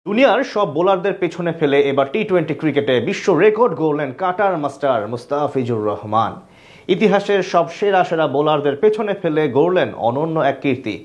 দুনিয়ার সব বোলারদের পেছনে ফেলে এবার টি-20 ক্রিকেটে বিশ্ব রেকর্ড গড়লেন কাটার মাস্টার মুস্তাফিজুর রহমান। ইতিহাসের সব সেরা সেরা বোলারদের পেছনে ফেলে গড়লেন অনন্য এক কীর্তি,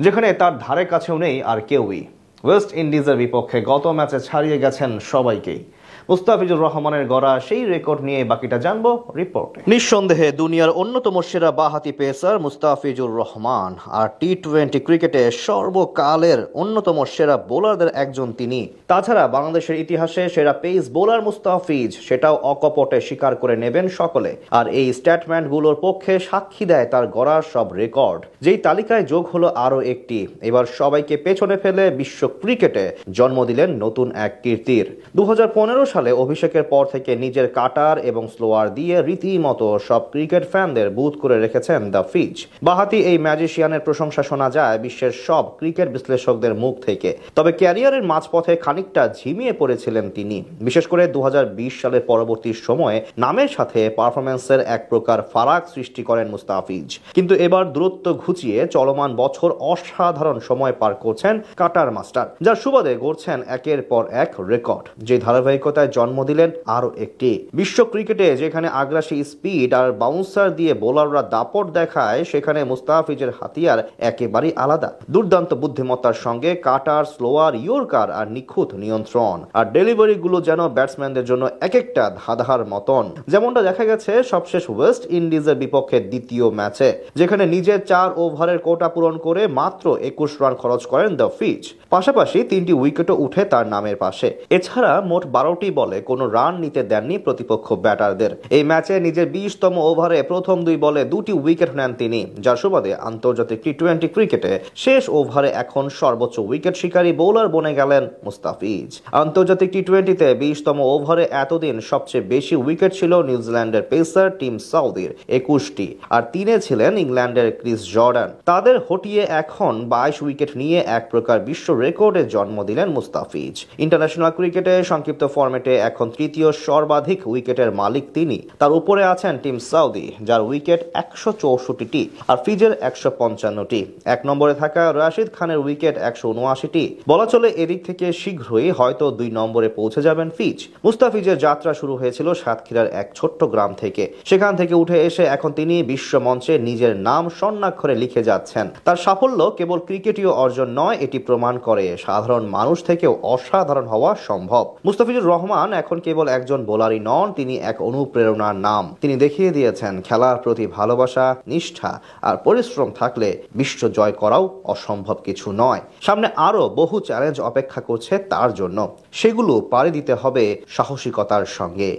যেখানে তার ধারে কাছেও নেই আর কেউই। ওয়েস্ট ইন্ডিজের বিপক্ষে গত ম্যাচে ছাড়িয়ে গেছেন সবাইকেই। মুস্তাফিজুর রহমানের গড়া সেই রেকর্ড নিয়ে বাকিটা জানবো রিপোর্টে। নিঃসন্দেহে দুনিয়ার অন্যতম সেরা বাঁহাতি পেসার মুস্তাফিজুর রহমান, আর টি-20 ক্রিকেটে সর্বকালের অন্যতম সেরা বোলারদের একজন তিনি। তাছাড়া বাংলাদেশের ইতিহাসে সেরা পেস বোলার মুস্তাফিজ, সেটাও অকপটে স্বীকার করে নেবেন সকলে। আর এই স্ট্যাটমেন্টগুলোর পক্ষে সাক্ষী দেয় তার গড়ার সব রেকর্ড, যেই তালিকায় যোগ হলো আরও একটি। এবার সবাইকে পেছনে ফেলে বিশ্ব ক্রিকেটে জন্ম দিলেন নতুন এক কীর্তির। 2015 সালে অভিষেকের পর থেকে নিজের কাটার এবং স্লোয়ার দিয়ে রীতিমতো সব ক্রিকেট ফ্যানদের বুঁদ করে রেখেছেন দ্য ফিজ। বাঁহাতি এই ম্যাজিশিয়ানের প্রশংসা শোনা যায় বিশ্বের সব ক্রিকেট বিশ্লেষকদের মুখ থেকে। তবে ক্যারিয়ারের মাঝপথে খানিকটা ঝিমিয়ে পড়েছিলেন তিনি, বিশেষ করে 2020 সালের পরবর্তী সময়ে নামের সাথে পারফরমেন্সের এক প্রকার ফারাক সৃষ্টি করেন মুস্তাফিজ। কিন্তু এবার দূরত্ব ঘুচিয়ে চলমান বছর অসাধারণ সময় পার করছেন কাটার মাস্টার, যার সুবাদে গড়ছেন একের পর এক রেকর্ড, যে ধারাবাহিকতায় জন্ম দিলেন আরো একটি। বিশ্ব ক্রিকেটে যেখানে আগ্রাসী স্পিড আর বাউন্সার দিয়ে বোলাররা দাপট দেখায়, সেখানে মুস্তাফিজের হাতিয়ার একেবারেই আলাদা। দুর্দান্ত বুদ্ধিমত্তার সঙ্গে কাটার, স্লোয়ার, ইয়র্কার আর নিখুঁত নিয়ন্ত্রণ আর ডেলিভারি গুলো যেন ব্যাটসম্যানদের জন্য এক একটা ধাঁধার মতন। যেমনটা দেখা গেছে সবশেষ ওয়েস্ট ইন্ডিজের বিপক্ষে দ্বিতীয় ম্যাচে, যেখানে নিজের 4 ওভারের কোটা পূরণ করে মাত্র 21 রান খরচ করেন দ্য ফিজ। পাশাপাশি 3টি উইকেটও উঠে তার নামের পাশে। এছাড়া মোট 12টি বলে কোনো রান নিতে দেননি প্রতিপক্ষ ব্যাটারদের। এই ম্যাচে নিজের 20তম ওভারে প্রথম 2 বলে 2টি উইকেট নেন তিনি, যার সুবাদে আন্তর্জাতিক টি-20 ক্রিকেটে শেষ ওভারে এখন সর্বোচ্চ উইকেট শিকারী বোলার বনে গেলেন মুস্তাফিজ। আন্তর্জাতিক টি-20তে 20তম ওভারে এতদিন সবচেয়ে বেশি উইকেট ছিল নিউজিল্যান্ডের পেসার টিম সাউদির 21টি, আর 3-এ ছিলেন ইংল্যান্ডের ক্রিস জর্ডান। তাদের হটিয়ে এখন 22 উইকেট নিয়ে এক প্রকার বিশ্ব রেকর্ডে জন্ম দিলেন মুস্তাফিজ। ইন্টারন্যাশনাল ক্রিকেটে সংক্ষিপ্ত ফরম্যাটে এখন তৃতীয় সর্বাধিক উইকেটের মালিক তিনি। তার উপরে আছেন টিম সাউদি, যার উইকেট 164টি আর ফিজের 155টি। 1 নম্বরে থাকা রাশিদ খানের উইকেট 179টি। বলা চলে এদিক থেকে শীঘ্রই হয়তো 2 নম্বরে পৌঁছে যাবেন ফিজ। মুস্তাফিজের যাত্রা শুরু হয়েছিল সাতক্ষীরার এক ছোট্ট গ্রাম থেকে। সেখান থেকে উঠে এসে এখন তিনি বিশ্ব মঞ্চে নিজের নাম স্বর্ণাক্ষরে লিখে যাচ্ছেন। তার সাফল্য কেবল ক্রিকেটীয় অর্জন নয়, এটি প্রমাণ করে সাধারণ মানুষ থেকেও অসাধারণ হওয়া সম্ভব। মুস্তাফিজুর রহমান এখন কেবল একজন বোলারই নন, তিনি এক অনুপ্রেরণার নাম। তিনি দেখিয়ে দিয়েছেন খেলার প্রতি ভালোবাসা, নিষ্ঠা আর পরিশ্রম থাকলে বিশ্ব জয় করাও অসম্ভব কিছু নয়। সামনে আরো বহু চ্যালেঞ্জ অপেক্ষা করছে তার জন্য, সেগুলো পাড়ি দিতে হবে সাহসিকতার সঙ্গে।